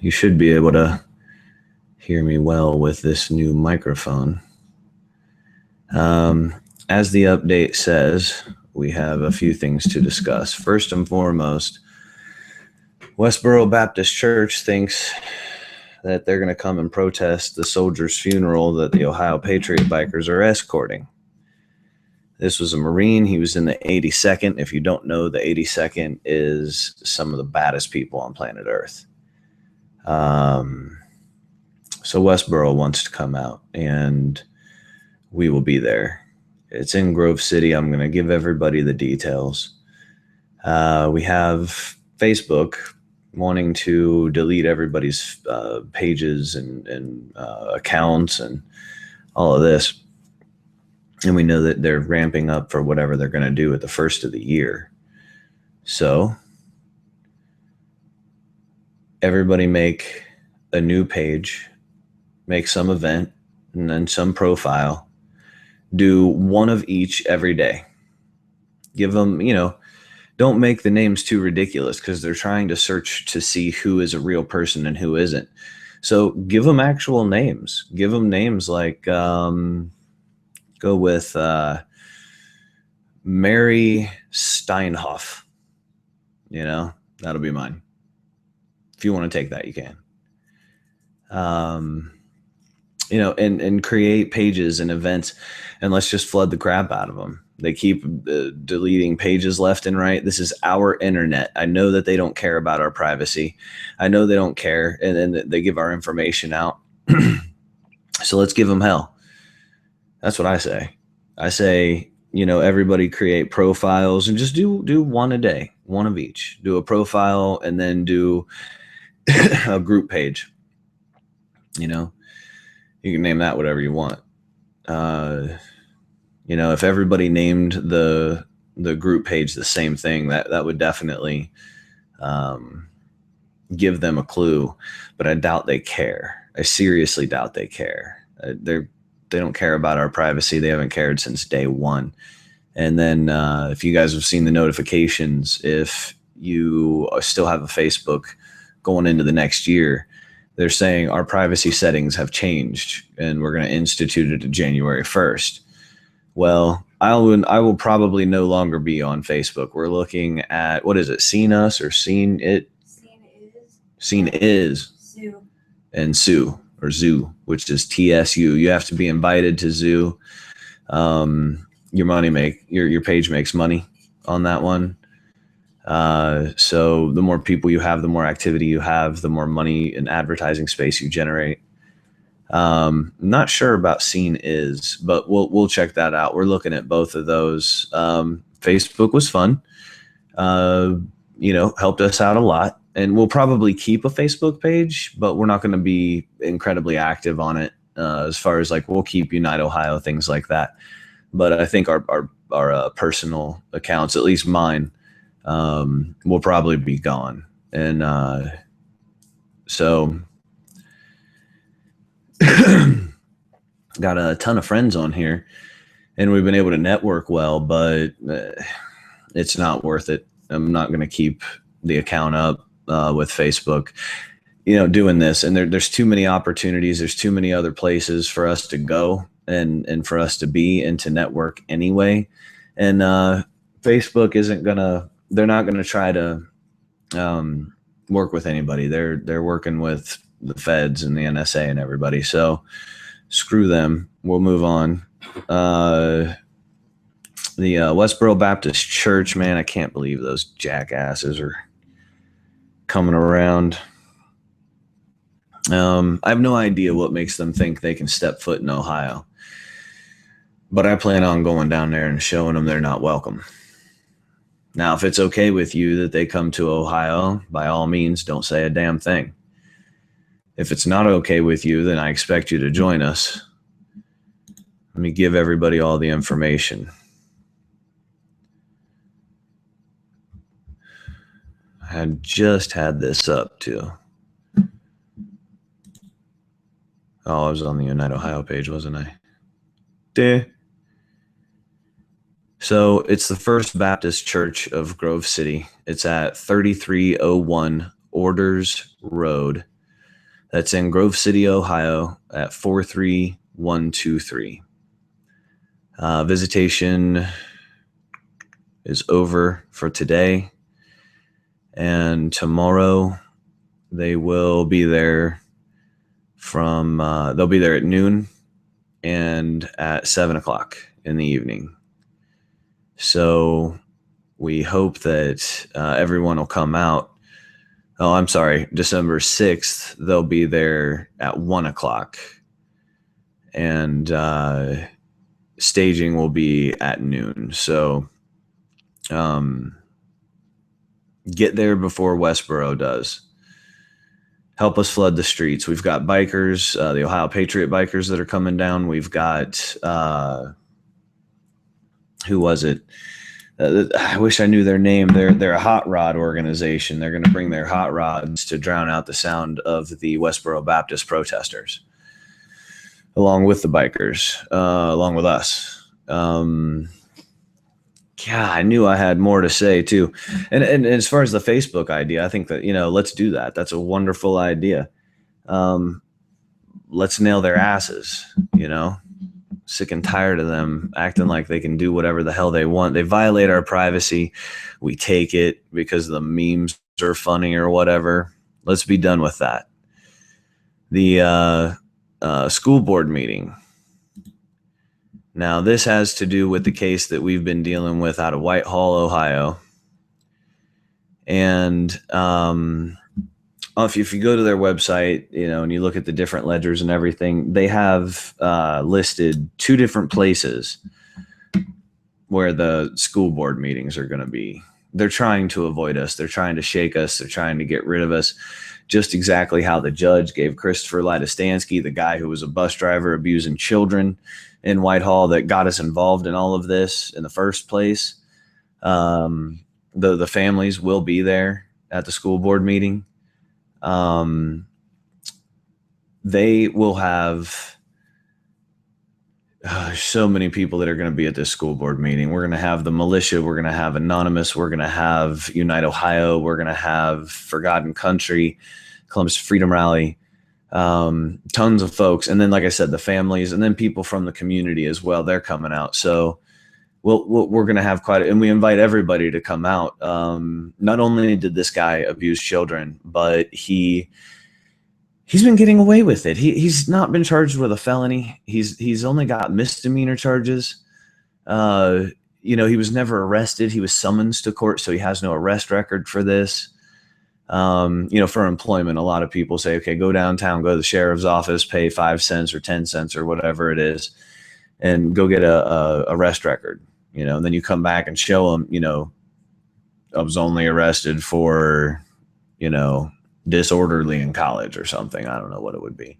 You should be able to hear me well with this new microphone. As the update says, we have a few things to discuss. First and foremost, Westboro Baptist Church thinks that they're going to come and protest the soldier's funeral that the Ohio Patriot Bikers are escorting. This was a Marine. He was in the 82nd. If you don't know, the 82nd is some of the baddest people on planet Earth. So Westboro wants to come out, and we will be there. It's in Grove City. I'm going to give everybody the details. We have Facebook wanting to delete everybody's pages and accounts and all of this. And we know that they're ramping up for whatever they're going to do at the first of the year. So everybody make a new page, make some event, and then some profile. Do one of each every day. Give them, don't make the names too ridiculous because they're trying to search to see who is a real person and who isn't. So give them actual names. Give them names like, go with Mary Steinhoff. That'll be mine. If you want to take that, you can. And create pages and events, and let's just flood the crap out of them. They keep deleting pages left and right. This is our internet. I know that they don't care about our privacy. I know they don't care, and they give our information out. So let's give them hell. That's what I say. I say, everybody create profiles and just do one a day, one of each. Do a profile and then do a group page. You can name that whatever you want. If everybody named the group page the same thing, that would definitely give them a clue. But I doubt they care. I seriously doubt they care. They don't care about our privacy. They haven't cared since day one. And then if you guys have seen the notifications, if you still have a Facebook going into the next year, they're saying our privacy settings have changed and we're going to institute it January 1st. Well, I will probably no longer be on Facebook. We're looking at, what is it? Seen Us or Seen It? Seen Is. Zoo. And Sue, or Zoo, which is TSU. You have to be invited to Zoo. Your page makes money on that one. So the more people you have, the more activity you have, the more money and advertising space you generate. Not sure about Seen Is, but we'll check that out. We're looking at both of those. Facebook was fun. Helped us out a lot, and we'll probably keep a Facebook page, but we're not going to be incredibly active on it. As far as we'll keep Unite Ohio, things like that. But I think our personal accounts, at least mine, will probably be gone. And so got a ton of friends on here, and we've been able to network well, but it's not worth it. I'm not going to keep the account up with Facebook, doing this. And there's too many opportunities. There's too many other places for us to go and for us to be and to network anyway. And Facebook they're not going to try to work with anybody. They're working with the feds and the NSA and everybody. So screw them. We'll move on. The Westboro Baptist Church, man, I can't believe those jackasses are coming around. I have no idea what makes them think they can step foot in Ohio, but I plan on going down there and showing them they're not welcome. Now, if it's okay with you that they come to Ohio, by all means, don't say a damn thing. If it's not okay with you, then I expect you to join us. Let me give everybody all the information. I had just had this up too. Oh, I was on the Unite Ohio page, wasn't I? Duh. So it's the First Baptist Church of Grove City. It's at 3301 Orders Road, That's in Grove City, Ohio at 43123. Visitation is over for today, and tomorrow they will be there they'll be there at noon and at 7:00 in the evening. So we hope that everyone will come out. Oh, I'm sorry, December 6th, they'll be there at 1:00, and staging will be at noon. So get there before Westboro does. Help us flood the streets. We've got bikers, the Ohio Patriot bikers that are coming down. We've got, who was it? I wish I knew their name. They're a hot rod organization. They're going to bring their hot rods to drown out the sound of the Westboro Baptist protesters, along with the bikers, along with us. Yeah, I knew I had more to say too. And as far as the Facebook idea, I think that, let's do that. That's a wonderful idea. Let's nail their asses, sick and tired of them acting like they can do whatever the hell they want. They violate our privacy. We take it because the memes are funny or whatever. Let's be done with that. The school board meeting. Now, this has to do with the case that we've been dealing with out of Whitehall, Ohio. And if you go to their website, and you look at the different ledgers and everything, they have listed 2 different places where the school board meetings are going to be. They're trying to avoid us. They're trying to shake us. They're trying to get rid of us. Just exactly how the judge gave Christopher Lidostansky, the guy who was a bus driver abusing children in Whitehall, that got us involved in all of this in the first place. The families will be there at the school board meeting. They will have so many people that are going to be at this school board meeting. We're going to have the militia. We're going to have Anonymous. We're going to have Unite Ohio. We're going to have Forgotten Country, Columbus Freedom Rally, tons of folks. And then, like I said, the families, and then people from the community as well. They're coming out. So we're going to have and we invite everybody to come out. Not only did this guy abuse children, but he's been getting away with it. He's not been charged with a felony. He's only got misdemeanor charges. He was never arrested. He was summoned to court, so he has no arrest record for this. For employment, a lot of people say, okay, go downtown, go to the sheriff's office, pay 5 cents or 10 cents or whatever it is, and go get a arrest record. And then you come back and show them, I was only arrested for, disorderly in college or something. I don't know what it would be.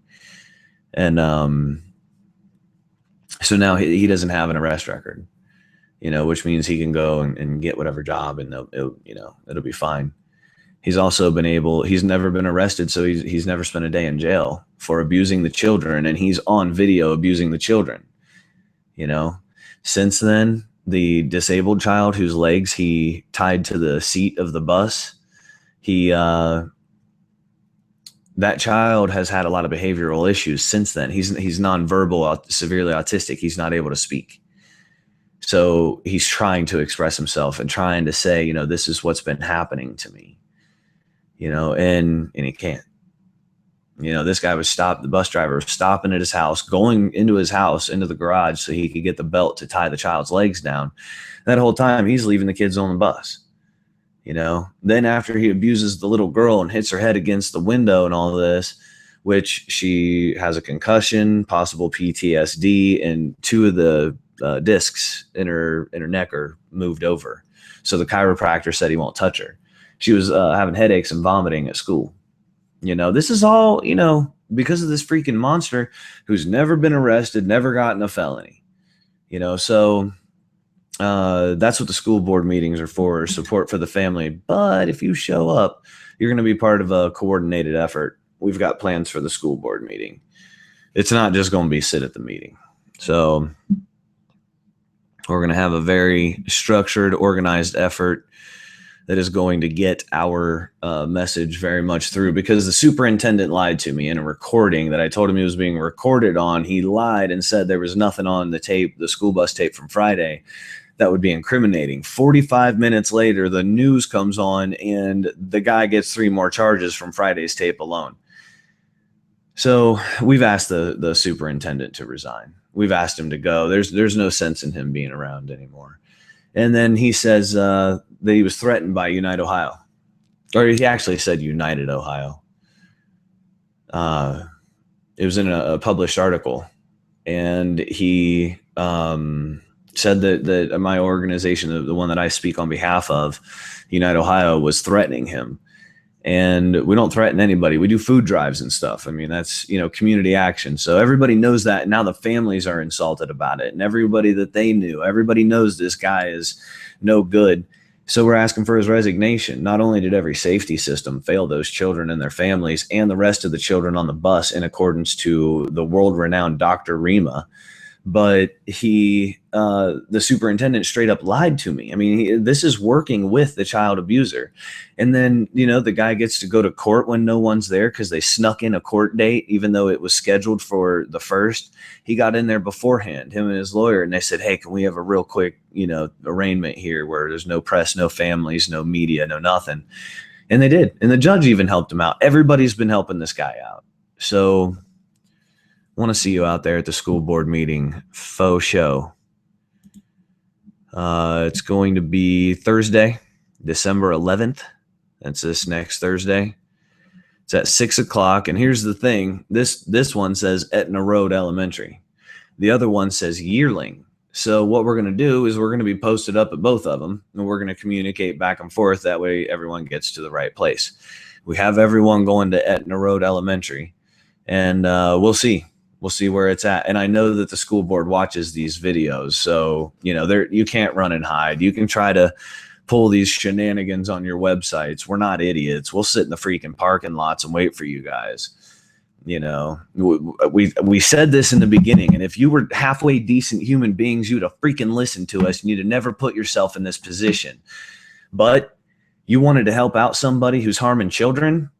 And so now he doesn't have an arrest record, which means he can go and get whatever job, and it'll be fine. He's also he's never been arrested, so he's never spent a day in jail for abusing the children, and he's on video abusing the children. Since then, the disabled child whose legs he tied to the seat of the bus, that child has had a lot of behavioral issues since then. He's nonverbal, severely autistic. He's not able to speak. So he's trying to express himself and trying to say, this is what's been happening to me, and he can't. This guy was stopped. The bus driver was stopping at his house, going into his house, into the garage so he could get the belt to tie the child's legs down. That whole time he's leaving the kids on the bus. Then after he abuses the little girl and hits her head against the window and all of this, which she has a concussion, possible PTSD, and 2 of the discs in her neck are moved over. So the chiropractor said he won't touch her. She was having headaches and vomiting at school. This is all, because of this freaking monster who's never been arrested, never gotten a felony. So that's what the school board meetings are for, support for the family. But if you show up, you're going to be part of a coordinated effort. We've got plans for the school board meeting. It's not just going to be sit at the meeting. So we're going to have a very structured, organized effort. that is going to get our message very much through, because the superintendent lied to me in a recording that I told him he was being recorded on. He lied and said there was nothing on the tape, the school bus tape from Friday, that would be incriminating. 45 minutes later, the news comes on and the guy gets 3 more charges from Friday's tape alone. So we've asked the superintendent to resign. We've asked him to go. There's no sense in him being around anymore. And then he says that he was threatened by Unite Ohio. Or he actually said United Ohio. It was in a published article. And he said that my organization, the one that I speak on behalf of, Unite Ohio, was threatening him. And we don't threaten anybody. We do food drives and stuff. I mean, that's, community action. So everybody knows that. And now the families are insulted about it. And everybody that they knew, everybody knows this guy is no good. So we're asking for his resignation. Not only did every safety system fail those children and their families and the rest of the children on the bus in accordance to the world-renowned Dr. Rima, but the superintendent straight up lied to me. I mean, this is working with the child abuser. And then, the guy gets to go to court when no one's there because they snuck in a court date, even though it was scheduled for the 1st. He got in there beforehand, him and his lawyer, and they said, hey, can we have a real quick, arraignment here where there's no press, no families, no media, no nothing. And they did. And the judge even helped him out. Everybody's been helping this guy out. So want to see you out there at the school board meeting. Faux show. It's going to be Thursday, December 11th. That's this next Thursday. It's at 6:00. And here's the thing. This one says Etna Road Elementary. The other one says Yearling. So what we're going to do is we're going to be posted up at both of them, and we're going to communicate back and forth. That way everyone gets to the right place. We have everyone going to Etna Road Elementary, and we'll see. We'll see where it's at. And I know that the school board watches these videos. So, you can't run and hide. You can try to pull these shenanigans on your websites. We're not idiots. We'll sit in the freaking parking lots and wait for you guys. We said this in the beginning. And if you were halfway decent human beings, you'd have freaking listened to us. And you'd have never put yourself in this position. But you wanted to help out somebody who's harming children.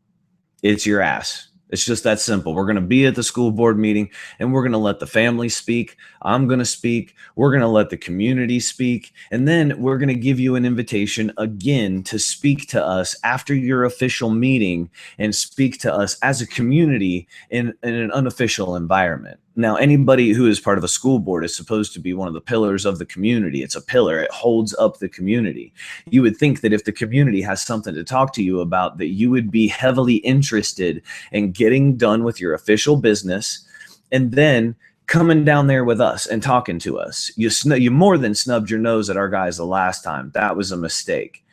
It's your ass. It's just that simple. We're going to be at the school board meeting, and we're going to let the family speak. I'm going to speak. We're going to let the community speak. And then we're going to give you an invitation again to speak to us after your official meeting and speak to us as a community in an unofficial environment. Now, anybody who is part of a school board is supposed to be one of the pillars of the community. It's a pillar. It holds up the community. You would think that if the community has something to talk to you about, that you would be heavily interested in getting done with your official business and then coming down there with us and talking to us. You more than snubbed your nose at our guys the last time. That was a mistake.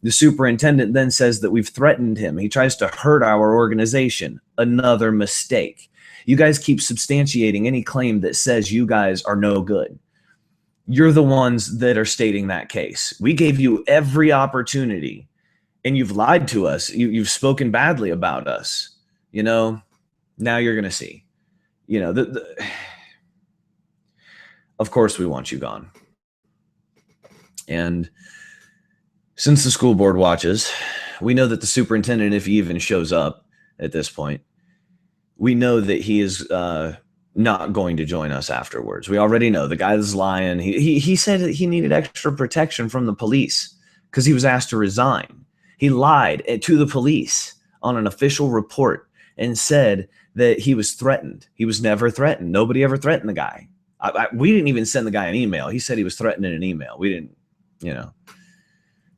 The superintendent then says that we've threatened him. He tries to hurt our organization. Another mistake. You guys keep substantiating any claim that says you guys are no good. You're the ones that are stating that case. We gave you every opportunity, and you've lied to us. You've spoken badly about us. Now you're going to see. Of course we want you gone. And since the school board watches, we know that the superintendent, if he even shows up at this point, we know that he is not going to join us afterwards. We already know the guy that's lying. He said that he needed extra protection from the police because he was asked to resign. He lied to the police on an official report and said that he was threatened. He was never threatened. Nobody ever threatened the guy. We didn't even send the guy an email. He said he was threatened in an email. We didn't,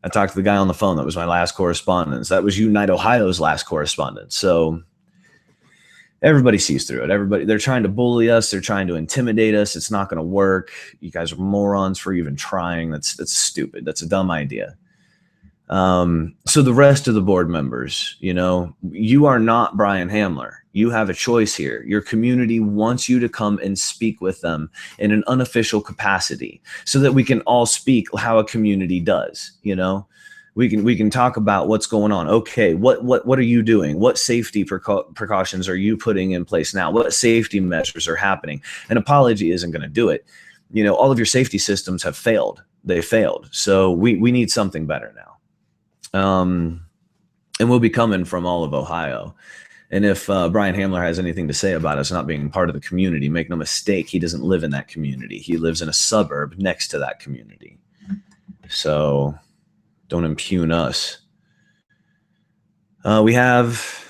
I talked to the guy on the phone. That was my last correspondence. That was Unite Ohio's last correspondence. So everybody sees through it. They're trying to bully us. They're trying to intimidate us. It's not going to work. You guys are morons for even trying. That's stupid. That's a dumb idea. So the rest of the board members, you are not Brian Hamler. You have a choice here. Your community wants you to come and speak with them in an unofficial capacity so that we can all speak how a community does. We can talk about what's going on. Okay, what are you doing? What safety precautions are you putting in place now? What safety measures are happening? An apology isn't going to do it. All of your safety systems have failed. They failed. So we need something better now. And we'll be coming from all of Ohio. And if Brian Hamler has anything to say about us not being part of the community, make no mistake, he doesn't live in that community. He lives in a suburb next to that community. So don't impugn us. We have,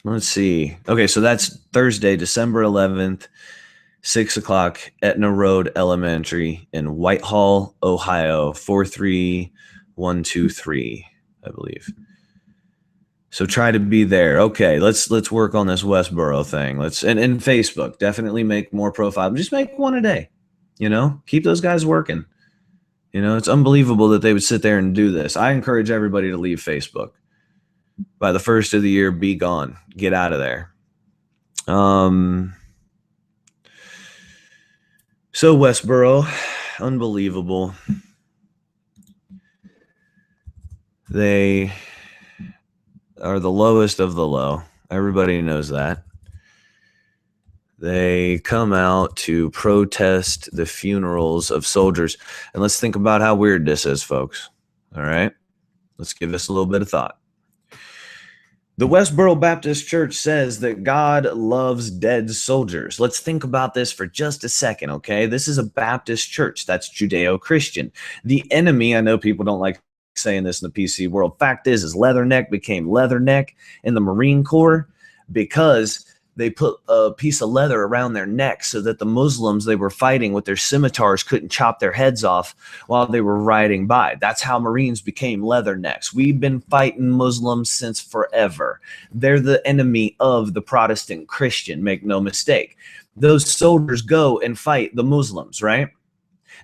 let's see. Okay, so that's Thursday, December 11th, 6 o'clock, Etna Road Elementary in Whitehall, Ohio, 43123, I believe. So try to be there. Okay, let's work on this Westboro thing. And Facebook, definitely make more profiles. Just make one a day. Keep those guys working. It's unbelievable that they would sit there and do this. I encourage everybody to leave Facebook. By the first of the year, be gone. Get out of there. So Westboro, unbelievable. They are the lowest of the low. Everybody knows that. They come out to protest the funerals of soldiers. And let's think about how weird this is, folks. All right? Let's give this a little bit of thought. The Westboro Baptist Church says that God loves dead soldiers. Let's think about this for just a second, okay? This is a Baptist church. That's Judeo-Christian. The enemy, I know people don't like saying this in the PC world. Fact is Leatherneck became Leatherneck in the Marine Corps because they put a piece of leather around their neck so that the Muslims they were fighting with their scimitars couldn't chop their heads off while they were riding by. That's how Marines became Leathernecks. We've been fighting Muslims since forever. They're the enemy of the Protestant Christian, make no mistake. Those soldiers go and fight the Muslims, right?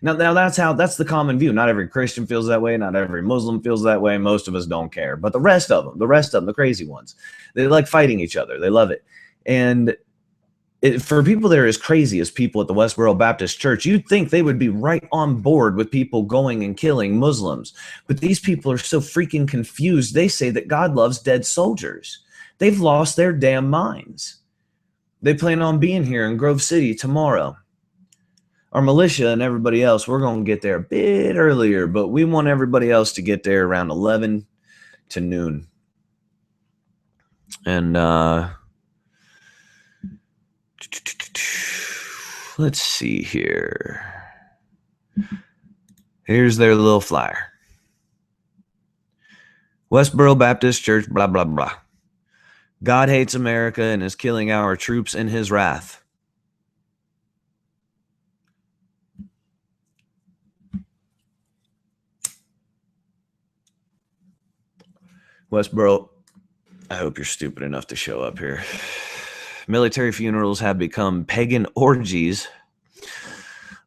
Now that's the common view. Not every Christian feels that way. Not every Muslim feels that way. Most of us don't care. But the rest of them, the crazy ones, they like fighting each other. They love it. And for people that are as crazy as people at the Westboro Baptist Church, you'd think they would be right on board with people going and killing Muslims. But these people are so freaking confused. They say that God loves dead soldiers. They've lost their damn minds. They plan on being here in Grove City tomorrow. Our militia and everybody else, we're going to get there a bit earlier, but we want everybody else to get there around 11 to noon. And let's see here. Here's their little flyer. Westboro Baptist Church, blah, blah, blah. God hates America and is killing our troops in his wrath. Westboro, I hope you're stupid enough to show up here. Military funerals have become pagan orgies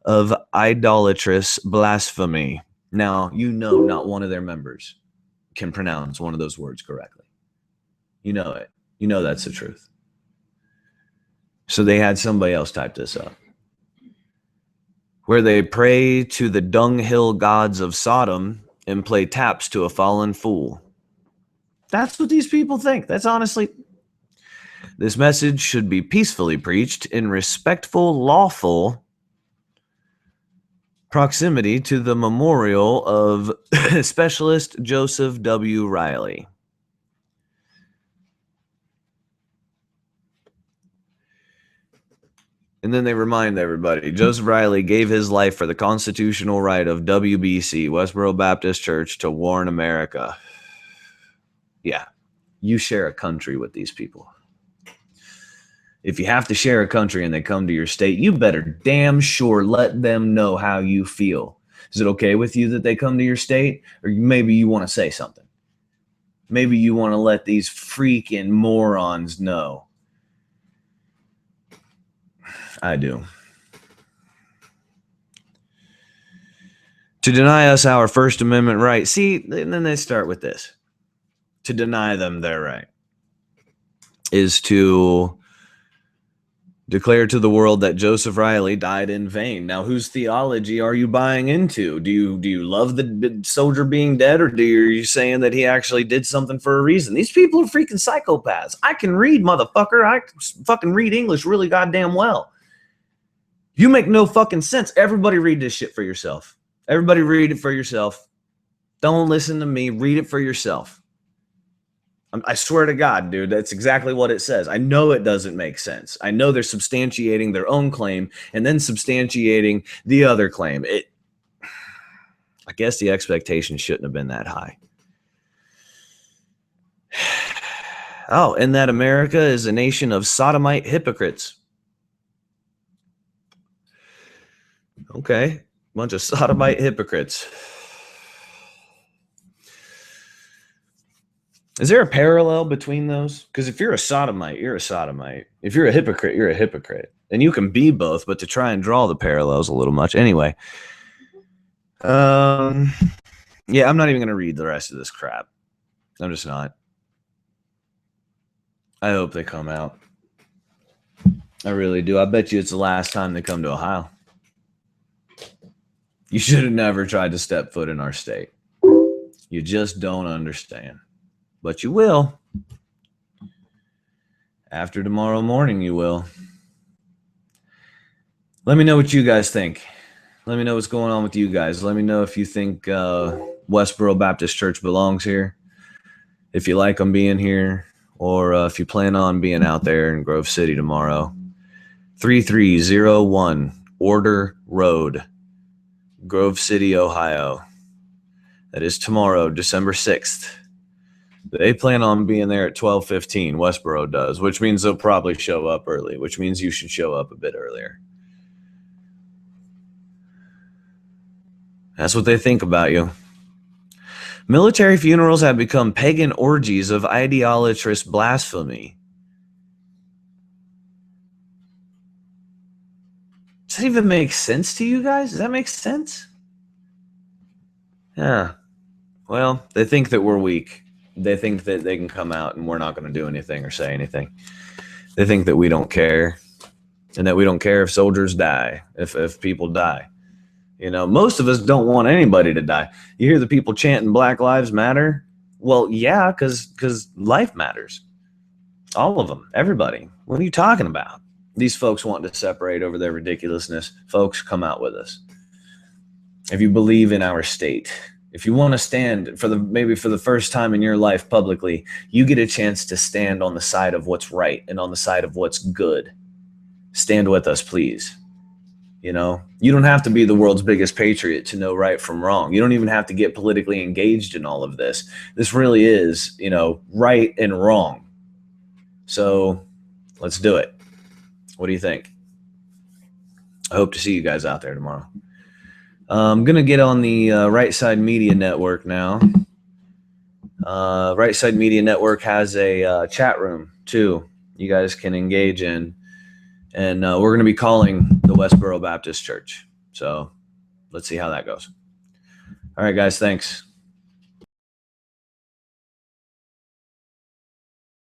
of idolatrous blasphemy. Now, not one of their members can pronounce one of those words correctly. You know it. You know that's the truth. So they had somebody else type this up. Where they pray to the dunghill gods of Sodom and play taps to a fallen fool. That's what these people think. That's honestly... This message should be peacefully preached in respectful, lawful proximity to the memorial of Specialist Joseph W. Riley. And then they remind everybody, Joseph Riley gave his life for the constitutional right of WBC, Westboro Baptist Church, to warn America. Yeah, you share a country with these people. If you have to share a country and they come to your state, you better damn sure let them know how you feel. Is it okay with you that they come to your state? Or maybe you want to say something. Maybe you want to let these freaking morons know. I do. To deny us our First Amendment right. See, and then they start with this. To deny them their right is to declare to the world that Joseph Riley died in vain. Now, whose theology are you buying into? Do you love the soldier being dead, or are you saying that he actually did something for a reason? These people are freaking psychopaths. I can read, motherfucker. I fucking read English really goddamn well. You make no fucking sense. Everybody read this shit for yourself. Everybody read it for yourself. Don't listen to me. Read it for yourself. I swear to God, dude, that's exactly what it says. I know it doesn't make sense. I know they're substantiating their own claim and then substantiating the other claim. I guess the expectation shouldn't have been that high. Oh, and that America is a nation of sodomite hypocrites. Okay, bunch of sodomite hypocrites. Is there a parallel between those? Because if you're a sodomite, you're a sodomite. If you're a hypocrite, you're a hypocrite. And you can be both, but to try and draw the parallels a little much. Anyway, yeah, I'm not even going to read the rest of this crap. I'm just not. I hope they come out. I really do. I bet you it's the last time they come to Ohio. You should have never tried to step foot in our state. You just don't understand. But you will. After tomorrow morning, you will. Let me know what you guys think. Let me know what's going on with you guys. Let me know if you think Westboro Baptist Church belongs here. If you like them being here. Or if you plan on being out there in Grove City tomorrow. 3301 Order Road, Grove City, Ohio. That is tomorrow, December 6th. They plan on being there at 12:15. Westboro does, which means they'll probably show up early, which means you should show up a bit earlier. That's what they think about you. Military funerals have become pagan orgies of idolatrous blasphemy. Does that even make sense to you guys? Does that make sense? Yeah. Well, they think that we're weak. They think that they can come out and we're not going to do anything or say anything. They think that we don't care and that we don't care if soldiers die, if people die. You know, most of us don't want anybody to die. You hear the people chanting Black Lives Matter? Well, yeah, because life matters. All of them, everybody. What are you talking about? These folks want to separate over their ridiculousness. Folks, come out with us. If you believe in our state, if you want to stand maybe for the first time in your life publicly, you get a chance to stand on the side of what's right and on the side of what's good. Stand with us, please. You know, you don't have to be the world's biggest patriot to know right from wrong. You don't even have to get politically engaged in all of this. This really is, you know, right and wrong. So let's do it. What do you think? I hope to see you guys out there tomorrow. I'm going to get on the Right Side Media Network now. Right Side Media Network has a chat room, too, you guys can engage in. And we're going to be calling the Westboro Baptist Church. So let's see how that goes. All right, guys, thanks.